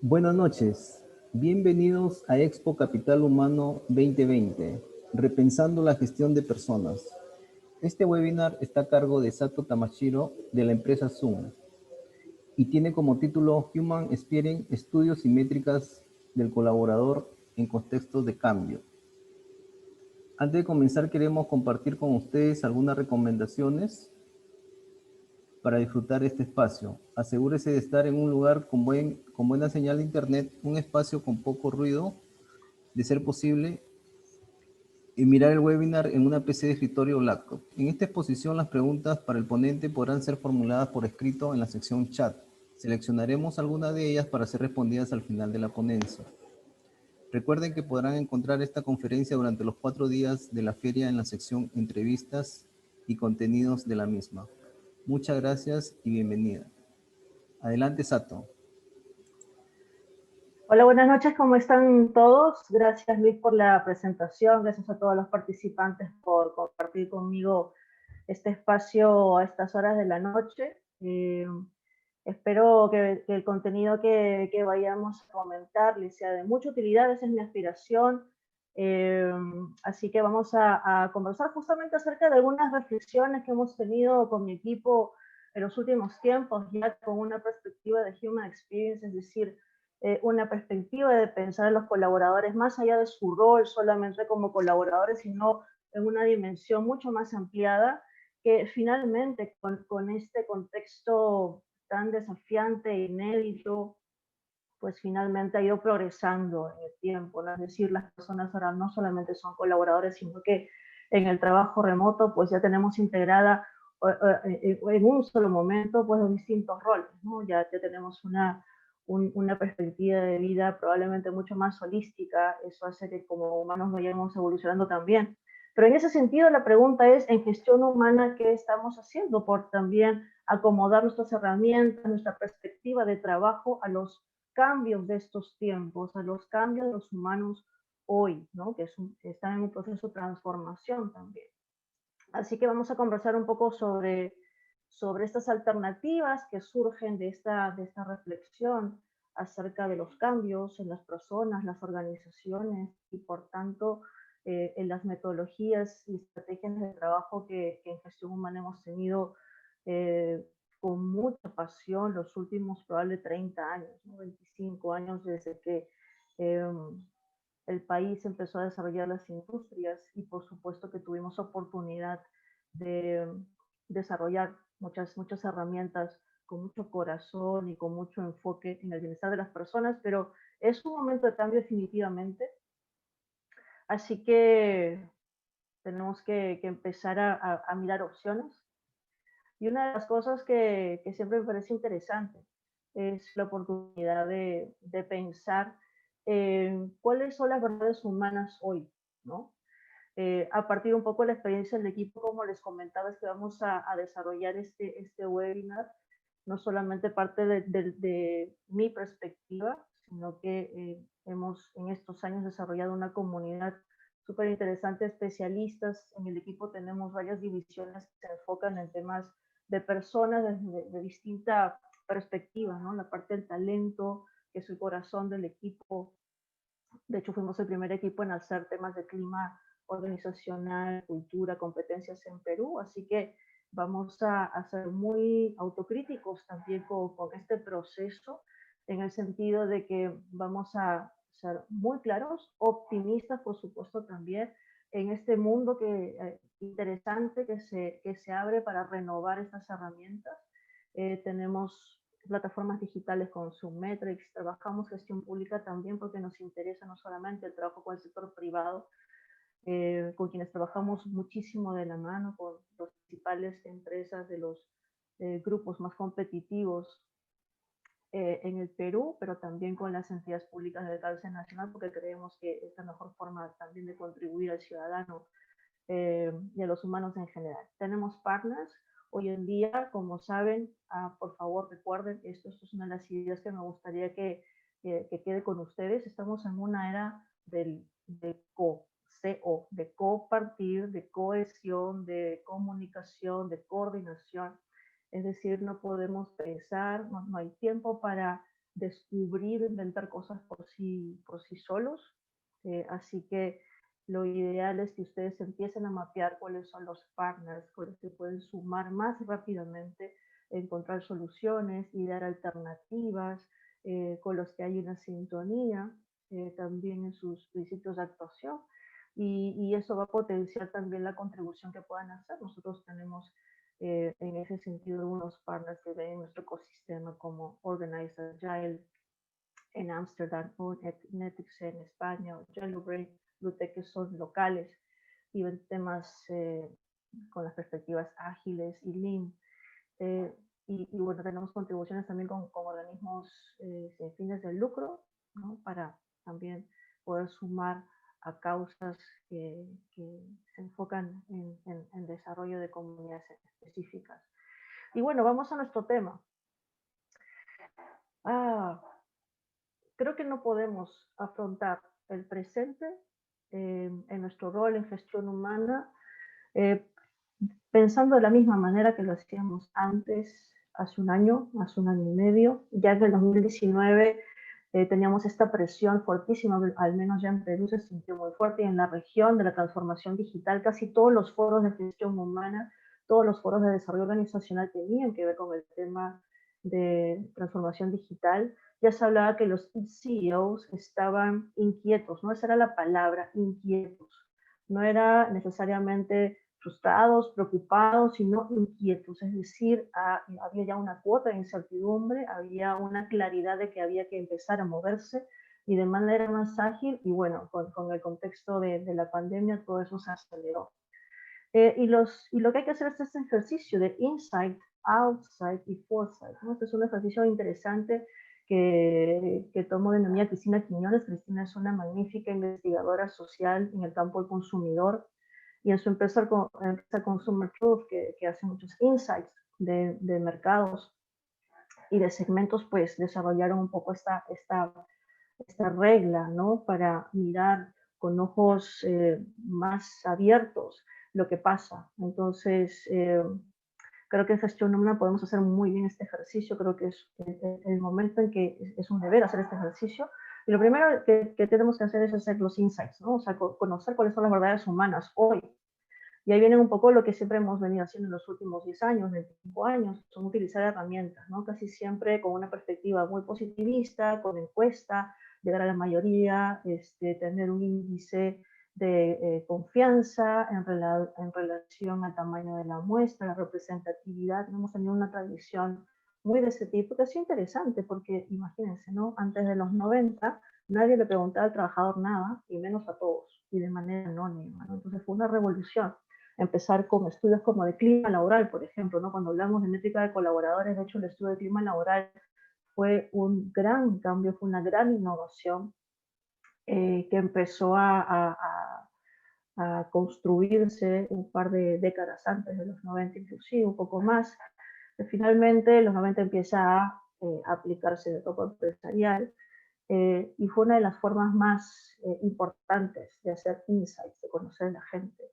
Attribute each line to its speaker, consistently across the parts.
Speaker 1: Buenas noches, bienvenidos a Expo Capital Humano 2020, repensando la gestión de personas. Este webinar está a cargo de Sato Tamashiro de la empresa Zoom y tiene como título Human Experience, Estudios y Métricas del Colaborador en Contextos de Cambio. Antes de comenzar queremos compartir con ustedes algunas recomendaciones para disfrutar este espacio. Asegúrese de estar en un lugar con buena señal de internet, un espacio con poco ruido, de ser posible, y mirar el webinar en una PC de escritorio o laptop. En esta exposición las preguntas para el ponente podrán ser formuladas por escrito en la sección chat. Seleccionaremos algunas de ellas para ser respondidas al final de la ponencia. Recuerden que podrán encontrar esta conferencia durante los 4 días de la feria en la sección entrevistas y contenidos de la misma. Muchas gracias y bienvenida. Adelante, Sato.
Speaker 2: Hola, buenas noches, ¿cómo están todos? Gracias, Luis, por la presentación. Gracias a todos los participantes por compartir conmigo este espacio a estas horas de la noche. Espero que el contenido que vayamos a comentar les sea de mucha utilidad, esa es mi aspiración. Así que vamos a conversar justamente acerca de algunas reflexiones que hemos tenido con mi equipo en los últimos tiempos, ya con una perspectiva de Human Experience, es decir, una perspectiva de pensar en los colaboradores más allá de su rol solamente como colaboradores, sino en una dimensión mucho más ampliada, que finalmente con este contexto tan desafiante e inédito, pues finalmente ha ido progresando en el tiempo, ¿no? Es decir, las personas ahora no solamente son colaboradores, sino que en el trabajo remoto pues ya tenemos integrada en un solo momento pues los distintos roles, ¿no? Ya tenemos una perspectiva de vida probablemente mucho más holística, eso hace que como humanos vayamos evolucionando también. Pero en ese sentido la pregunta es, en gestión humana, ¿qué estamos haciendo por también acomodar nuestras herramientas, nuestra perspectiva de trabajo a los cambios de estos tiempos, a los cambios de los humanos hoy, ¿no? Que están en un proceso de transformación también? Así que vamos a conversar un poco sobre estas alternativas que surgen de esta reflexión acerca de los cambios en las personas, las organizaciones y por tanto en las metodologías y estrategias de trabajo que en gestión humana hemos tenido con mucha pasión los últimos probablemente 30 años, ¿no? 25 años desde que eh, el país empezó a desarrollar las industrias y por supuesto que tuvimos oportunidad de desarrollar muchas herramientas con mucho corazón y con mucho enfoque en el bienestar de las personas, pero es un momento de cambio definitivamente, así que tenemos que empezar a mirar opciones. Y una de las cosas que siempre me parece interesante es la oportunidad de pensar cuáles son las verdades humanas hoy, ¿no? A partir un poco de la experiencia del equipo, como les comentaba, es que vamos a desarrollar este webinar, no solamente parte de mi perspectiva, sino que hemos en estos años desarrollado una comunidad súper interesante, especialistas. En el equipo tenemos varias divisiones que se enfocan en temas de personas de distinta perspectiva, ¿no? La parte del talento, que es el corazón del equipo. De hecho, fuimos el primer equipo en hacer temas de clima organizacional, cultura, competencias en Perú, así que vamos a ser muy autocríticos también con este proceso, en el sentido de que vamos a ser muy claros, optimistas, por supuesto, también en este mundo interesante que se abre para renovar estas herramientas. Tenemos plataformas digitales con Submetrics, trabajamos gestión pública también porque nos interesa no solamente el trabajo con el sector privado, con quienes trabajamos muchísimo de la mano, con las principales empresas de los grupos más competitivos en el Perú, pero también con las entidades públicas del alcance nacional, porque creemos que es la mejor forma también de contribuir al ciudadano y a los humanos en general. Tenemos partners. Hoy en día, como saben, por favor recuerden, esto es una de las ideas que me gustaría que quede con ustedes. Estamos en una era de de compartir, de cohesión, de comunicación, de coordinación. Es decir, no podemos pensar, no hay tiempo para descubrir, inventar cosas por sí solos. Así que lo ideal es que ustedes empiecen a mapear cuáles son los partners con los que pueden sumar más rápidamente, encontrar soluciones y dar alternativas, con los que hay una sintonía también en sus principios de actuación. Y eso va a potenciar también la contribución que puedan hacer. Nosotros tenemos en ese sentido algunos partners que ven en nuestro ecosistema como Organized Agile en Ámsterdam, o Netix en España, o Yellowbrain, Lutec, que son locales y ven temas con las perspectivas ágiles y lean. Y bueno, tenemos contribuciones también con organismos sin fines de lucro, ¿no? Para también poder sumar a causas que se enfocan en desarrollo de comunidades específicas. Y bueno, vamos a nuestro tema. Creo que no podemos afrontar el presente en nuestro rol en gestión humana eh, pensando de la misma manera que lo hacíamos antes, hace un año y medio. Ya en el 2019 teníamos esta presión fortísima, al menos ya en Perú se sintió muy fuerte, y en la región de la transformación digital, casi todos los foros de gestión humana, todos los foros de desarrollo organizacional tenían que ver con el tema de transformación digital. Ya se hablaba que los CEOs estaban inquietos, ¿no? Esa era la palabra, inquietos. No era necesariamente frustrados, preocupados, sino inquietos. Es decir, había ya una cuota de incertidumbre, había una claridad de que había que empezar a moverse y de manera más ágil, y bueno, con el contexto de la pandemia todo eso se aceleró. Y lo que hay que hacer es este ejercicio de insight, outside y foresight, ¿no? Este es un ejercicio interesante que tomó de mi amiga Cristina Quiñones. Cristina es una magnífica investigadora social en el campo del consumidor, y en su empresa Consumer Truth, que hace muchos insights de mercados y de segmentos, pues desarrollaron un poco esta regla, ¿no? Para mirar con ojos más abiertos lo que pasa. Entonces, creo que en gestión humana podemos hacer muy bien este ejercicio. Creo que es el momento en que es un deber hacer este ejercicio. Y lo primero que tenemos que hacer es hacer los insights, ¿no? O sea, conocer cuáles son las verdades humanas hoy. Y ahí viene un poco lo que siempre hemos venido haciendo en los últimos 10 años, 25 años, son utilizar herramientas, ¿no? Casi siempre con una perspectiva muy positivista, con encuesta, llegar a la mayoría, tener un índice de confianza en relación al tamaño de la muestra, la representatividad. Hemos tenido una tradición muy de ese tipo, que ha sido interesante, porque imagínense, ¿no? Antes de los 90, nadie le preguntaba al trabajador nada, y menos a todos, y de manera anónima, ¿no? Entonces fue una revolución empezar con estudios como de clima laboral, por ejemplo, ¿no? Cuando hablamos de métrica de colaboradores, de hecho el estudio de clima laboral fue un gran cambio, fue una gran innovación que empezó a construirse un par de décadas antes de los 90, inclusive un poco más. Finalmente, en los 90 empieza a aplicarse de topo empresarial, y fue una de las formas más importantes de hacer insights, de conocer a la gente.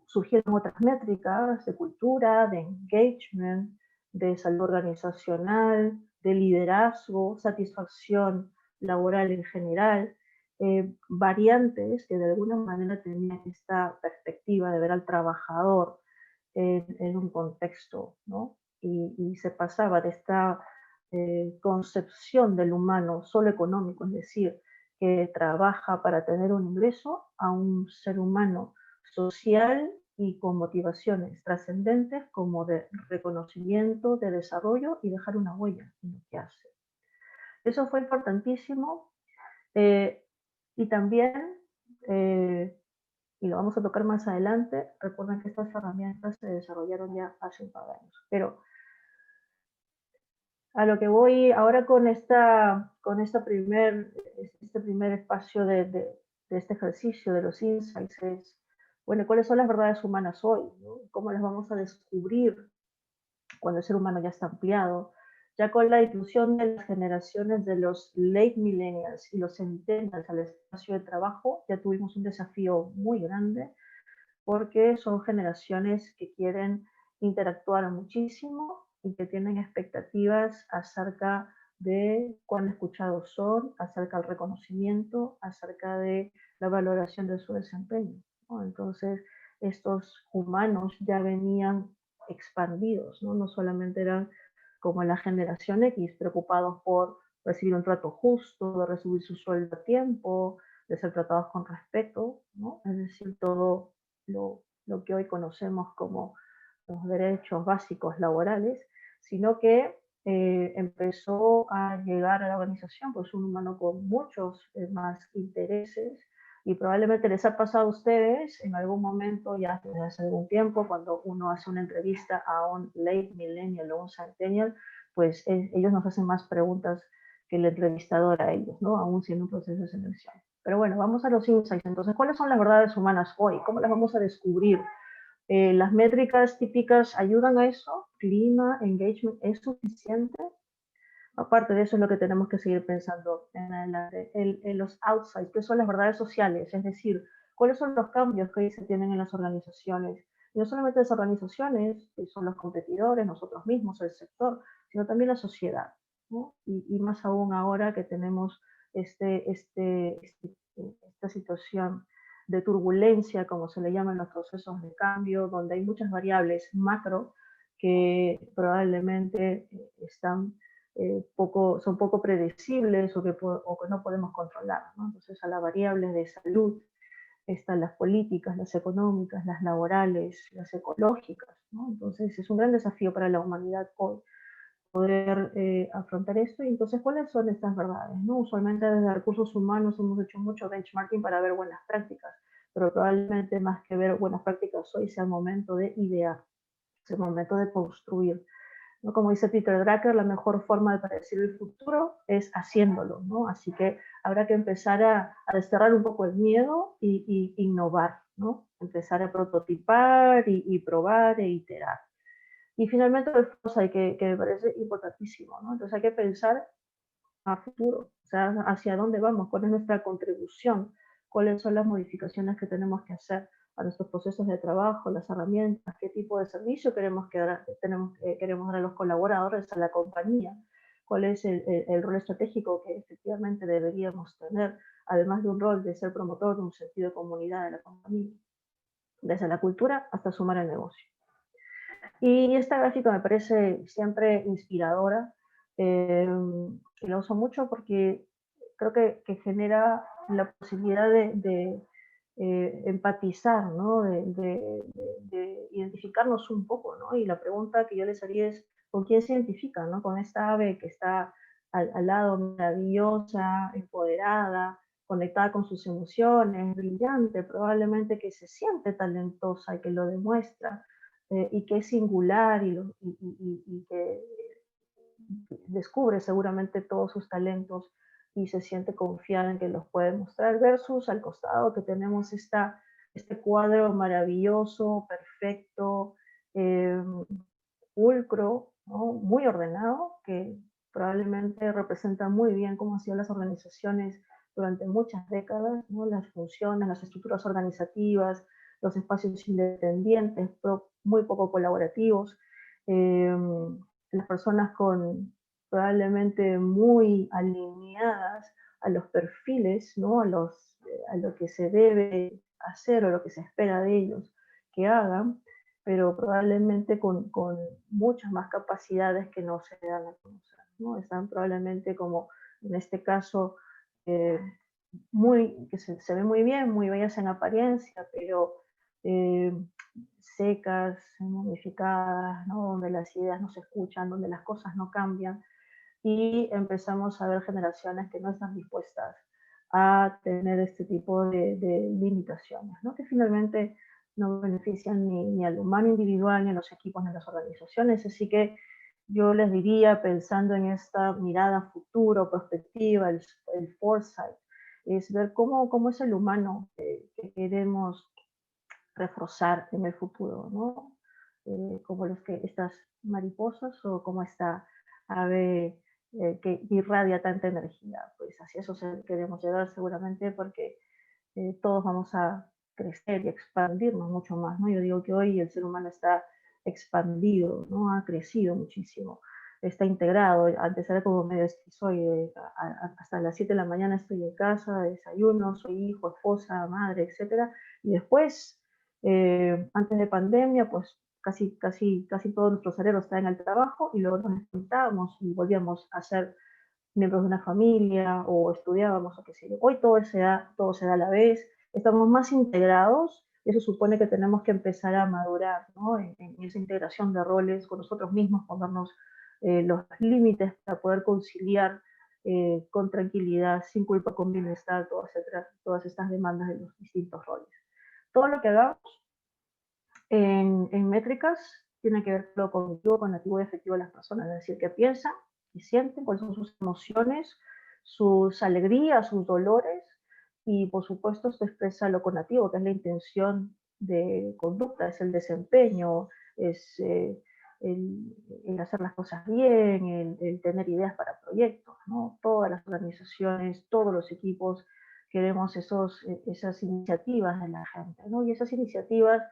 Speaker 2: Surgieron otras métricas de cultura, de engagement, de salud organizacional, de liderazgo, satisfacción laboral en general, variantes que de alguna manera tenían esta perspectiva de ver al trabajador en un contexto, ¿no? Y se pasaba de esta concepción del humano solo económico, es decir, que trabaja para tener un ingreso, a un ser humano social y con motivaciones trascendentes como de reconocimiento, de desarrollo y dejar una huella en lo que hace. Eso fue importantísimo, y también, y lo vamos a tocar más adelante, recuerden que estas herramientas se desarrollaron ya hace un par de años. Pero a lo que voy ahora con este primer espacio de este ejercicio de los insights es, bueno, ¿cuáles son las verdades humanas hoy, ¿no? ¿Cómo las vamos a descubrir cuando el ser humano ya está ampliado? Ya con la inclusión de las generaciones de los late millennials y los centennials al espacio de trabajo, ya tuvimos un desafío muy grande, porque son generaciones que quieren interactuar muchísimo y que tienen expectativas acerca de cuán escuchados son, acerca del reconocimiento, acerca de la valoración de su desempeño, ¿no? Entonces, estos humanos ya venían expandidos, ¿no? No solamente eran como la generación X, preocupados por recibir un trato justo, de recibir su sueldo a tiempo, de ser tratados con respeto, ¿no? Es decir, todo lo que hoy conocemos como los derechos básicos laborales, sino que empezó a llegar a la organización, pues un humano con muchos más intereses, y probablemente les ha pasado a ustedes en algún momento, ya desde hace algún tiempo, cuando uno hace una entrevista a un late millennial o un centennial, pues ellos nos hacen más preguntas que el entrevistador a ellos, ¿no? Aún siendo un proceso de selección. Pero bueno, vamos a los insights. Entonces, ¿cuáles son las verdades humanas hoy? ¿Cómo las vamos a descubrir? Las métricas típicas ayudan a eso. Clima, engagement, ¿es suficiente? Aparte de eso es lo que tenemos que seguir pensando en adelante. En los outsides, ¿qué son las verdades sociales? Es decir, ¿cuáles son los cambios que hoy se tienen en las organizaciones? Y no solamente las organizaciones, que son los competidores, nosotros mismos, el sector, sino también la sociedad, ¿no? Y más aún ahora que tenemos esta situación de turbulencia, como se le llama en los procesos de cambio, donde hay muchas variables macro que probablemente son poco predecibles o que no podemos controlar, ¿no? Entonces, a las variables de salud están las políticas, las económicas, las laborales, las ecológicas, ¿no? Entonces, es un gran desafío para la humanidad hoy poder afrontar esto. Y entonces, ¿cuáles son estas verdades, no? Usualmente desde recursos humanos hemos hecho mucho benchmarking para ver buenas prácticas, pero probablemente más que ver buenas prácticas hoy sea el momento de idear, es el momento de construir, ¿no? Como dice Peter Drucker, la mejor forma de predecir el futuro es haciéndolo, ¿no? Así que habrá que empezar a desterrar un poco el miedo y innovar, ¿no? Empezar a prototipar y probar e iterar. Y finalmente, pues, que me parece importantísimo, ¿no? Entonces hay que pensar a futuro, o sea, hacia dónde vamos, cuál es nuestra contribución, cuáles son las modificaciones que tenemos que hacer a nuestros procesos de trabajo, las herramientas, qué tipo de servicio queremos dar a los colaboradores, a la compañía, cuál es el rol estratégico que efectivamente deberíamos tener, además de un rol de ser promotor de un sentido de comunidad de la compañía, desde la cultura hasta sumar el negocio. Y esta gráfica me parece siempre inspiradora, y la uso mucho porque creo que genera la posibilidad de empatizar, ¿no? De identificarnos un poco, ¿no? Y la pregunta que yo les haría es, ¿con quién se identifican, ¿no? Con esta ave que está al lado, maravillosa, empoderada, conectada con sus emociones, brillante, probablemente que se siente talentosa y que lo demuestra, y que es singular y que descubre seguramente todos sus talentos y se siente confiada en que los puede mostrar, versus al costado que tenemos este cuadro maravilloso, perfecto, eh, pulcro, ¿no? Muy ordenado, que probablemente representa muy bien cómo han sido las organizaciones durante muchas décadas, ¿no? Las funciones, las estructuras organizativas, los espacios independientes, muy poco colaborativos, eh, las personas con probablemente muy alineadas a los perfiles, ¿no? A lo que se debe hacer o lo que se espera de ellos que hagan, pero probablemente con muchas más capacidades que no se dan a conocer, ¿no? Están probablemente como en este caso eh, que se ven muy bien, muy bellas en apariencia, pero eh, secas, momificadas, ¿no? Donde las ideas no se escuchan, donde las cosas no cambian, y empezamos a ver generaciones que no están dispuestas a tener este tipo de limitaciones, ¿no? Que finalmente no benefician ni al humano individual, ni a los equipos, ni a las organizaciones. Así que yo les diría, pensando en esta mirada futuro, perspectiva, el foresight, es ver cómo es el humano que queremos reforzar en el futuro, ¿no? Como estas mariposas o como esta ave que irradia tanta energía. Pues hacia eso queremos llegar seguramente, porque todos vamos a crecer y expandirnos mucho más, ¿no? Yo digo que hoy el ser humano está expandido, ¿no? Ha crecido muchísimo. está integrado. Antes era como medio esquizoide, hasta las 7 de la mañana estoy en casa, desayuno, soy hijo, esposa, madre, etcétera. Y después, antes de pandemia, pues casi todo nuestro cerebro está en el trabajo y luego nos desconectábamos y volvíamos a ser miembros de una familia o estudiábamos o qué sé yo. Hoy todo se da a la vez, estamos más integrados y eso supone que tenemos que empezar a madurar, ¿no? En esa integración de roles con nosotros mismos, ponernos los límites para poder conciliar con tranquilidad, sin culpa, con bienestar, todas estas demandas de los distintos roles. Todo lo que hagamos en métricas tiene que ver con lo cognitivo, cognitivo y afectivo de las personas, es decir, qué piensan, qué sienten, cuáles son sus emociones, sus alegrías, sus dolores, y por supuesto se expresa lo cognitivo, que es la intención de conducta, es el desempeño, es el hacer las cosas bien, el tener ideas para proyectos, ¿no? Todas las organizaciones, todos los equipos queremos esas iniciativas de la gente, ¿no? Y esas iniciativas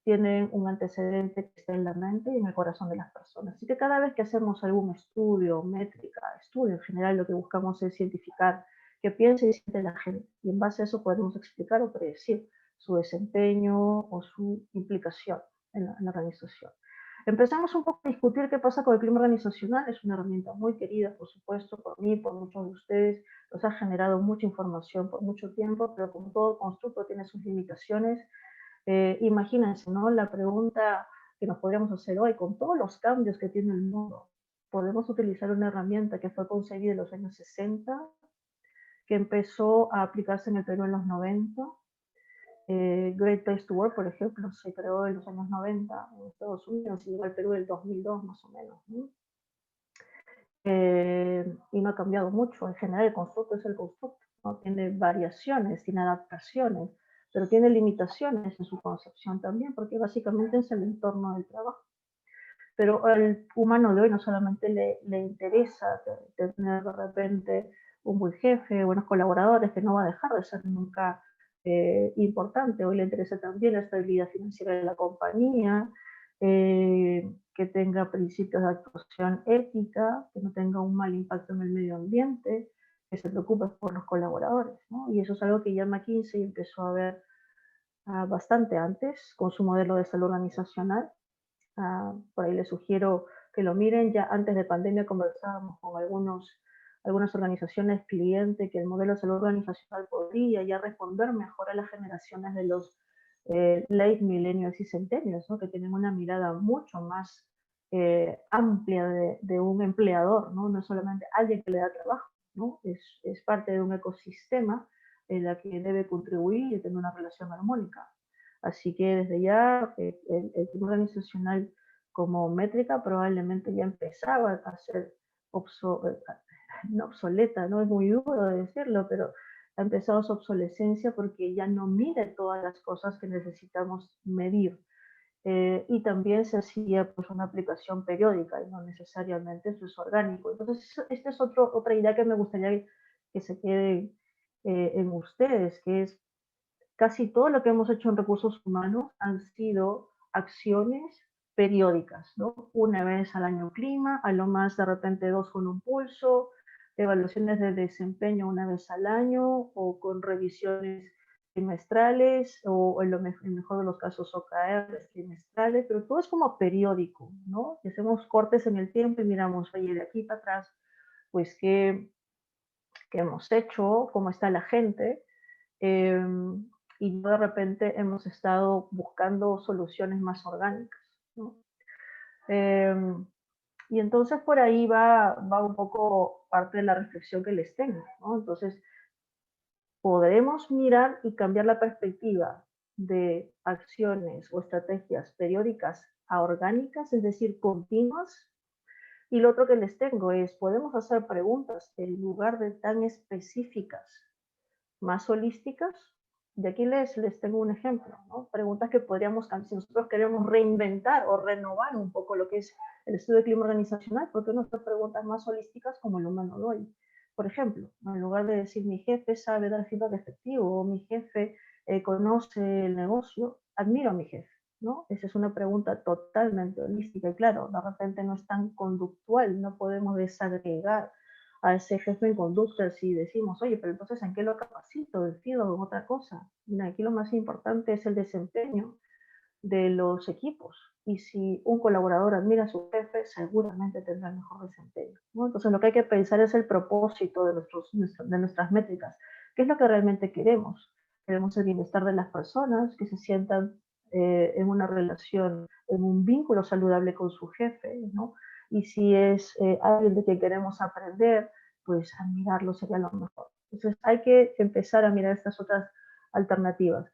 Speaker 2: tienen un antecedente que está en la mente y en el corazón de las personas. Así que cada vez que hacemos algún estudio, métrica, estudio en general, lo que buscamos es identificar qué piensa y siente la gente. Y en base a eso podemos explicar o predecir su desempeño o su implicación en la organización. Empezamos un poco a discutir qué pasa con el clima organizacional. Es una herramienta muy querida, por supuesto, por mí, por muchos de ustedes. Nos ha generado mucha información por mucho tiempo, pero como todo constructo tiene sus limitaciones. Imagínense, ¿no? La pregunta que nos podríamos hacer hoy, con todos los cambios que tiene el mundo, podemos utilizar una herramienta que fue concebida en los años 60, que empezó a aplicarse en el Perú en los 90. Great Place to Work, por ejemplo, se creó en los años 90 en Estados Unidos y llegó al Perú en el 2002 más o menos, ¿no? Y no ha cambiado mucho. En general el constructo es el constructo, ¿no? Tiene variaciones, tiene adaptaciones, pero tiene limitaciones en su concepción también, porque básicamente es el entorno del trabajo. Pero al humano de hoy no solamente le interesa tener de repente un buen jefe, buenos colaboradores, que no va a dejar de ser nunca importante. Hoy le interesa también la estabilidad financiera de la compañía, que tenga principios de actuación ética, que no tenga un mal impacto en el medio ambiente, que se preocupe por los colaboradores, ¿no? Y eso es algo que ya McKinsey empezó a ver bastante antes con su modelo de salud organizacional. Por ahí les sugiero que lo miren. Ya antes de pandemia conversábamos con algunas organizaciones clientes que el modelo de salud organizacional podría ya responder mejor a las generaciones de los late millennials y centennials, ¿no? Que tienen una mirada mucho más amplia de un empleador, ¿no? No es solamente alguien que le da trabajo, ¿no? Es parte de un ecosistema en la que debe contribuir y tener una relación armónica. Así que desde ya el tema organizacional como métrica probablemente ya empezaba a ser obso no obsoleta, no es muy duro de decirlo, pero ha empezado su obsolescencia porque ya no mide todas las cosas que necesitamos medir. Y también se hacía pues una aplicación periódica y no necesariamente eso es orgánico. Entonces, esta es otra idea que me gustaría que se quede en ustedes, que es casi todo lo que hemos hecho en recursos humanos han sido acciones periódicas, ¿no? Una vez al año clima, a lo más de repente 2 con un pulso, evaluaciones de desempeño una vez al año o con revisiones trimestrales o en el mejor de los casos OKRs trimestrales, pero todo es como periódico, ¿no? Y hacemos cortes en el tiempo y miramos, oye, de aquí para atrás, pues qué hemos hecho, cómo está la gente, eh, y de repente hemos estado buscando soluciones más orgánicas, ¿no? Eh, y entonces por ahí va un poco parte de la reflexión que les tengo, ¿no? Entonces, podremos mirar y cambiar la perspectiva de acciones o estrategias periódicas a orgánicas, es decir, continuas. Y lo otro que les tengo es, podemos hacer preguntas en lugar de tan específicas, más holísticas. De aquí les tengo un ejemplo, ¿no? Preguntas que podríamos, si nosotros queremos reinventar o renovar un poco lo que es el estudio de clima organizacional, ¿por qué no hacer preguntas más holísticas como el humano de hoy? Por ejemplo, en lugar de decir mi jefe sabe dar feedback efectivo o mi jefe conoce el negocio, admiro a mi jefe, ¿no? Esa es una pregunta totalmente holística y claro, de repente no es tan conductual, no podemos desagregar a ese jefe en conducta si decimos, oye, pero entonces ¿en qué lo capacito? ¿Decido en otra cosa? Mira, aquí lo más importante es el desempeño de los equipos. Y si un colaborador admira a su jefe, seguramente tendrá el mejor desempeño, ¿no? Entonces, lo que hay que pensar es el propósito de nuestras métricas. ¿Qué es lo que realmente queremos? Queremos el bienestar de las personas, que se sientan en una relación, en un vínculo saludable con su jefe, ¿no? Y si es alguien de quien queremos aprender, pues admirarlo sería lo mejor. Entonces, hay que empezar a mirar estas otras alternativas.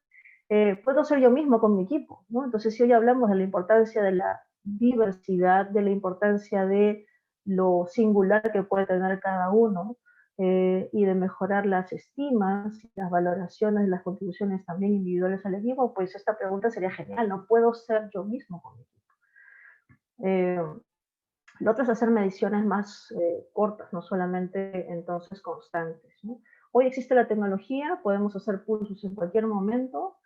Speaker 2: Puedo ser yo mismo con mi equipo, ¿no? Entonces, si hoy hablamos de la importancia de la diversidad, de la importancia de lo singular que puede tener cada uno, y de mejorar las estimas, las valoraciones, las contribuciones también individuales al equipo, pues esta pregunta sería genial, ¿no? ¿Puedo ser yo mismo con mi equipo? Eh, lo otro es hacer mediciones más cortas, no solamente entonces constantes, ¿no? Hoy existe la tecnología, podemos hacer pulsos en cualquier momento,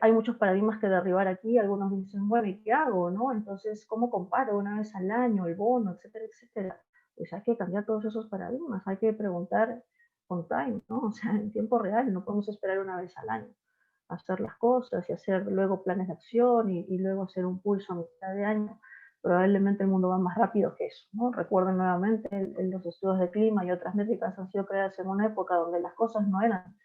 Speaker 2: hay muchos paradigmas que derribar aquí, algunos dicen, bueno, ¿y qué hago? ¿No? Entonces, ¿cómo comparo una vez al año el bono, etcétera, etcétera? Pues hay que cambiar todos esos paradigmas, hay que preguntar on time, ¿no? O sea, en tiempo real, no podemos esperar una vez al año hacer las cosas y hacer luego planes de acción y luego hacer un pulso a mitad de año. Probablemente el mundo va más rápido que eso, ¿no? Recuerden nuevamente, los estudios de clima y otras métricas han sido creadas en una época donde las cosas no eran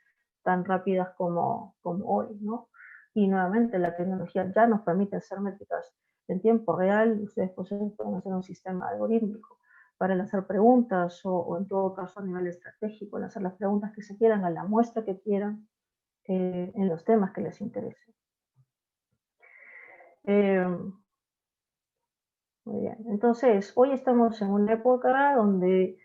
Speaker 2: tan rápidas como hoy, ¿no? Y nuevamente la tecnología ya nos permite hacer métricas en tiempo real, ustedes pueden hacer un sistema algorítmico para lanzar preguntas o en todo caso a nivel estratégico, lanzar las preguntas que se quieran a la muestra que quieran en los temas que les interesen. Eh, Muy bien, entonces hoy estamos en una época donde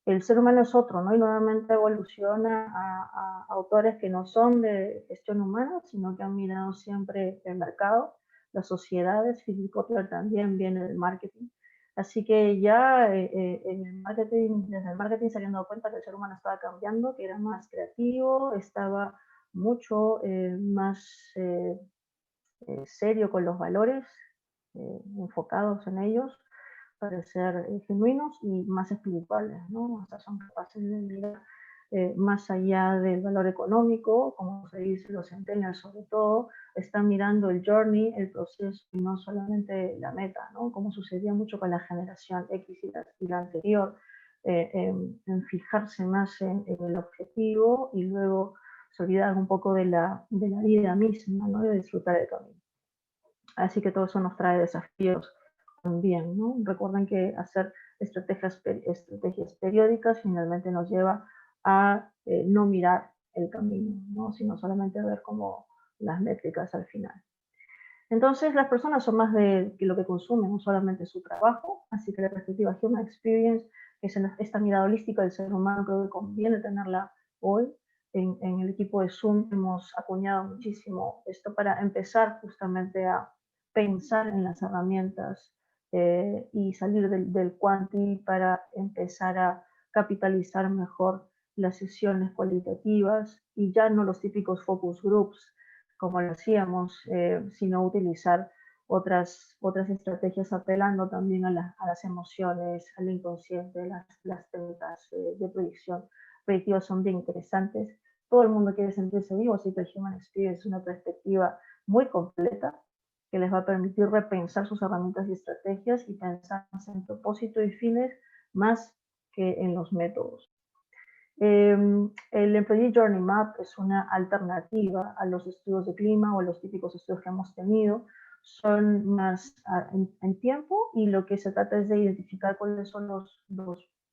Speaker 2: el ser humano es otro, ¿no? Y nuevamente evoluciona a autores que no son de gestión humana, sino que han mirado siempre el mercado, las sociedades. Philip Kotler también viene del marketing. Así que ya en el marketing, desde el marketing se habían dado cuenta que el ser humano estaba cambiando, que era más creativo, estaba mucho más serio con los valores, enfocados en ellos para ser genuinos y más espirituales, ¿no? O sea, son capaces de mirar más allá del valor económico, como se dice, los centennials sobre todo, están mirando el journey, el proceso y no solamente la meta, ¿no? Como sucedía mucho con la generación X y la anterior, en fijarse más en el objetivo y luego se olvidan un poco de de la vida misma, ¿no? De disfrutar el camino. Así que todo eso nos trae desafíos también, ¿no? Recuerden que hacer estrategias periódicas finalmente nos lleva a no mirar el camino, ¿no? Sino solamente ver como las métricas al final. Entonces, las personas son más de que lo que consumen, no solamente su trabajo, así que la perspectiva Human Experience, que es esta mirada holística del ser humano, creo que conviene tenerla hoy. En el equipo de Zoom hemos acuñado muchísimo esto para empezar justamente a pensar en las herramientas y salir del quanti para empezar a capitalizar mejor las sesiones cualitativas y ya no los típicos focus groups como lo hacíamos, sino utilizar otras estrategias apelando también a las emociones, al inconsciente, las técnicas de predicción predictivas son bien interesantes. Todo el mundo quiere sentirse vivo, así que el Human Experience es una perspectiva muy completa que les va a permitir repensar sus herramientas y estrategias y pensar más en propósito y fines más que en los métodos. El Employee Journey Map es una alternativa a los estudios de clima o a los típicos estudios que hemos tenido. Son más en tiempo y lo que se trata es de identificar cuáles son los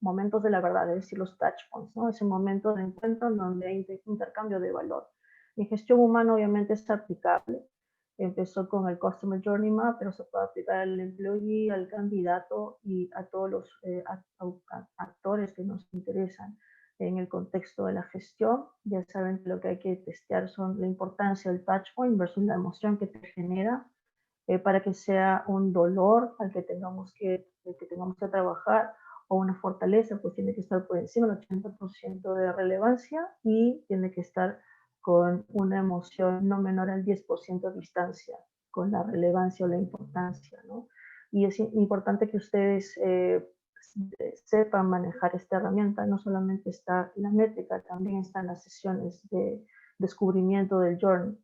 Speaker 2: momentos de la verdad, es decir, los touch points, ¿no? Ese momento de encuentro en donde hay intercambio de valor. En gestión humana obviamente es aplicable. Empezó con el Customer Journey Map, pero se puede aplicar al employee, al candidato y a todos los actores que nos interesan en el contexto de la gestión. Ya saben que lo que hay que testear son la importancia del touch point versus la emoción que te genera para que sea un dolor al que tengamos que trabajar o una fortaleza, pues tiene que estar por encima del 80% de relevancia y tiene que estar con una emoción no menor al 10% de distancia con la relevancia o la importancia, ¿no? Y es importante que ustedes sepan manejar esta herramienta. No solamente está la métrica, también están las sesiones de descubrimiento del journal.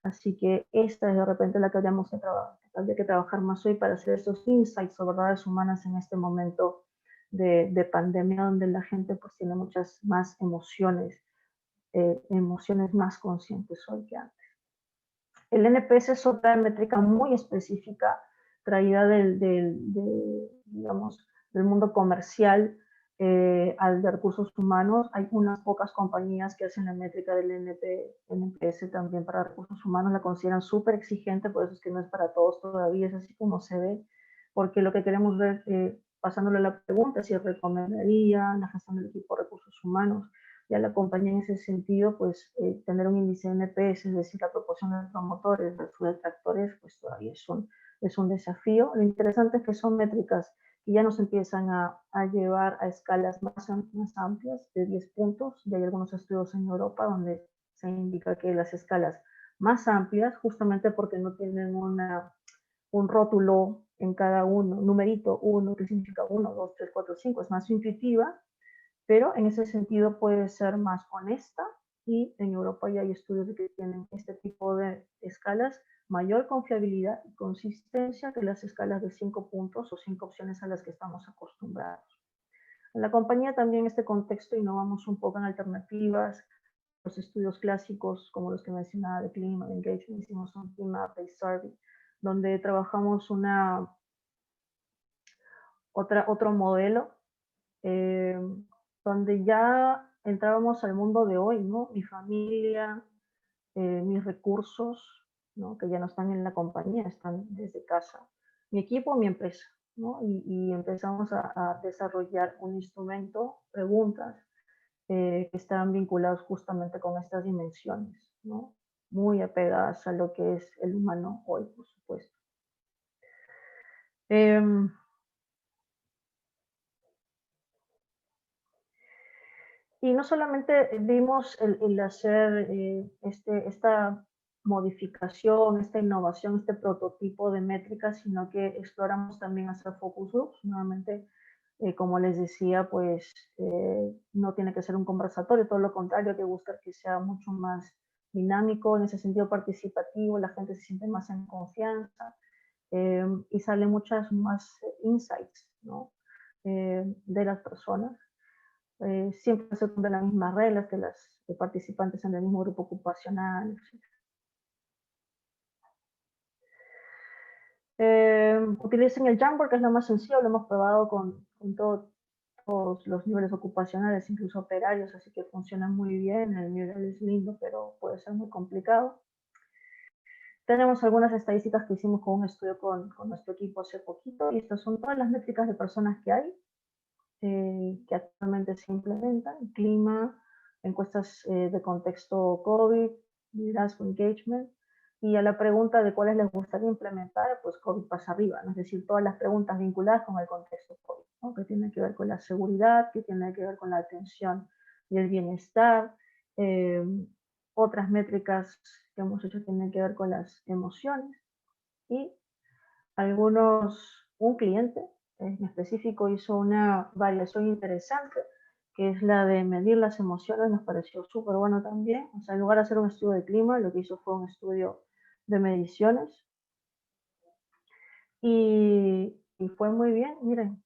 Speaker 2: Así que esta es de repente la que habría que trabajar más hoy para hacer estos insights sobre verdades humanas en este momento de pandemia, donde la gente pues tiene muchas más emociones, emociones más conscientes hoy que antes. El NPS es otra métrica muy específica traída digamos, del mundo comercial al de recursos humanos. Hay unas pocas compañías que hacen la métrica del NPS también para recursos humanos, la consideran súper exigente, por eso es que no es para todos todavía, es así como se ve, porque lo que queremos ver, pasándole la pregunta, si recomendaría la gestión del equipo de recursos humanos, ya la compañía en ese sentido, pues tener un índice de NPS, es decir, la proporción de promotores versus detractores, pues todavía es un desafío. Lo interesante es que son métricas que ya nos empiezan a llevar a escalas más amplias, de 10 puntos, y hay algunos estudios en Europa donde se indica que las escalas más amplias, justamente porque no tienen un rótulo en cada uno, numerito 1, que significa 1, 2, 3, 4, 5, es más intuitiva, pero en ese sentido puede ser más honesta, y en Europa ya hay estudios que tienen este tipo de escalas, mayor confiabilidad y consistencia que las escalas de 5 puntos o 5 opciones a las que estamos acostumbrados. En la compañía también en este contexto innovamos un poco en alternativas, los estudios clásicos como los que mencionaba de clima, de engagement, hicimos un team-based survey, donde trabajamos otro modelo donde ya entrábamos al mundo de hoy, ¿no? Mi familia, mis recursos, ¿no? Que ya no están en la compañía, están desde casa. Mi equipo, mi empresa, ¿no? Y empezamos a desarrollar un instrumento, preguntas, que están vinculados justamente con estas dimensiones, ¿no? Muy apegadas a lo que es el humano hoy, por supuesto. Y no solamente vimos el hacer esta modificación, esta innovación, este prototipo de métricas, sino que exploramos también hacer focus groups. Nuevamente, como les decía, pues no tiene que ser un conversatorio, todo lo contrario, hay que buscar que sea mucho más dinámico, en ese sentido participativo, la gente se siente más en confianza y salen muchas más insights, ¿no? De las personas. Siempre se cumplen las mismas reglas, que los participantes sean del mismo grupo ocupacional, etc. Utilicen el Jamboard, que es lo más sencillo, lo hemos probado con todos los niveles ocupacionales, incluso operarios, así que funciona muy bien. El nivel es lindo, pero puede ser muy complicado. Tenemos algunas estadísticas que hicimos con un estudio con nuestro equipo hace poquito, y estas son todas las métricas de personas que hay, que actualmente se implementan: clima, encuestas de contexto COVID, liderazgo, engagement, y a la pregunta de cuáles les gustaría implementar, pues COVID pasa arriba, ¿no? Es decir, todas las preguntas vinculadas con el contexto COVID, ¿no? Que tienen que ver con la seguridad, que tienen que ver con la atención y el bienestar. Otras métricas que hemos hecho tienen que ver con las emociones, y un cliente en específico hizo una variación interesante, que es la de medir las emociones. Nos pareció súper bueno también. O sea, en lugar de hacer un estudio de clima, lo que hizo fue un estudio de mediciones, y fue muy bien. Miren,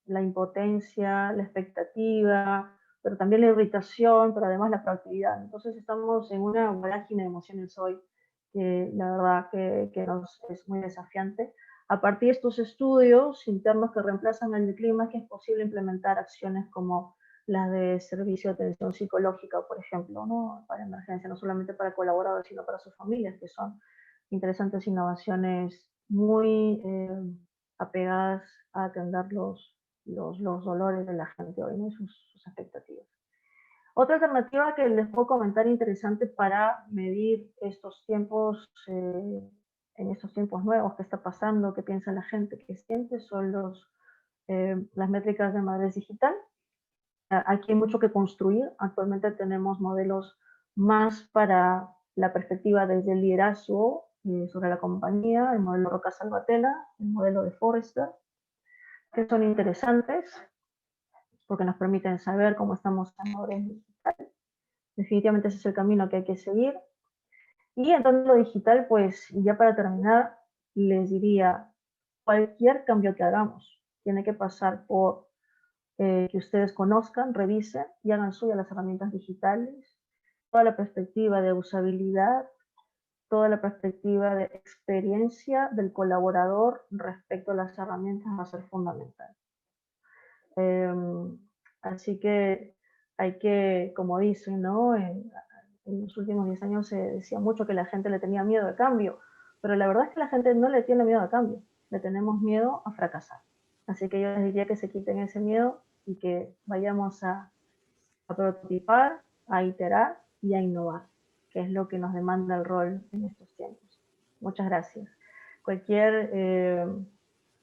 Speaker 2: la impotencia, la expectativa, pero también la irritación, pero además la proactividad. Entonces estamos en una vorágine de emociones hoy que la verdad que nos es muy desafiante. A partir de estos estudios internos que reemplazan el de clima, que es posible implementar acciones como las de servicio de atención psicológica, por ejemplo, ¿no? Para emergencia, no solamente para colaboradores, sino para sus familias, que son interesantes innovaciones muy apegadas a atender los dolores de la gente hoy, ¿no? Sus expectativas. Otra alternativa que les puedo comentar interesante para medir estos tiempos, en estos tiempos nuevos, qué está pasando, qué piensa la gente, qué siente, son las métricas de madurez digital. Aquí hay mucho que construir. Actualmente tenemos modelos más para la perspectiva desde el liderazgo sobre la compañía, el modelo Roca Salvatella, el modelo de Forrester, que son interesantes porque nos permiten saber cómo estamos en orden digital. Definitivamente ese es el camino que hay que seguir. Y entonces lo digital, pues ya para terminar, les diría, cualquier cambio que hagamos tiene que pasar por que ustedes conozcan, revisen y hagan suyas las herramientas digitales, toda la perspectiva de usabilidad, toda la perspectiva de experiencia del colaborador respecto a las herramientas va a ser fundamental. Así que hay que, como dicen, ¿no? En los últimos 10 años se decía mucho que la gente le tenía miedo al cambio, pero la verdad es que la gente no le tiene miedo al cambio, le tenemos miedo a fracasar. Así que yo les diría que se quiten ese miedo y que vayamos a prototipar, a iterar y a innovar, que es lo que nos demanda el rol en estos tiempos. Muchas gracias. Cualquier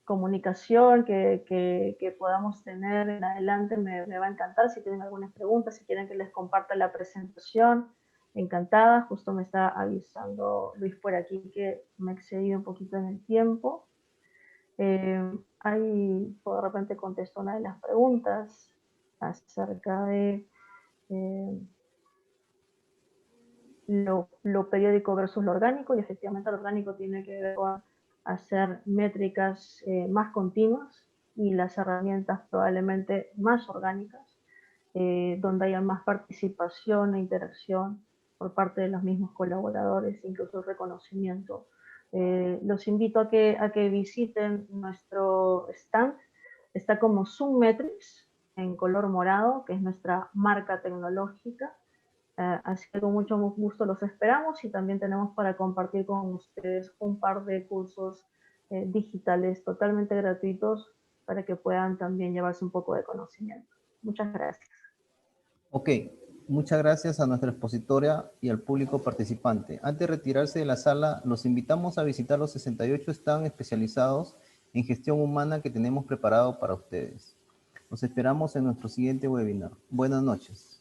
Speaker 2: comunicación que podamos tener en adelante me va a encantar. Si tienen algunas preguntas, si quieren que les comparta la presentación, encantada. Justo me está avisando Luis por aquí que me he excedido un poquito en el tiempo. Ahí de repente contesto una de las preguntas acerca de lo periódico versus lo orgánico, y efectivamente lo orgánico tiene que ver con hacer métricas más continuas y las herramientas probablemente más orgánicas, donde haya más participación e interacción por parte de los mismos colaboradores, incluso el reconocimiento. Los invito a que visiten nuestro stand, está como Zoom Metrics en color morado, que es nuestra marca tecnológica. Así que con mucho gusto los esperamos y también tenemos para compartir con ustedes un par de cursos digitales totalmente gratuitos para que puedan también llevarse un poco de conocimiento. Muchas gracias.
Speaker 1: Ok, muchas gracias a nuestra expositora y al público participante. Antes de retirarse de la sala, los invitamos a visitar los 68 stands especializados en gestión humana que tenemos preparado para ustedes. Los esperamos en nuestro siguiente webinar. Buenas noches.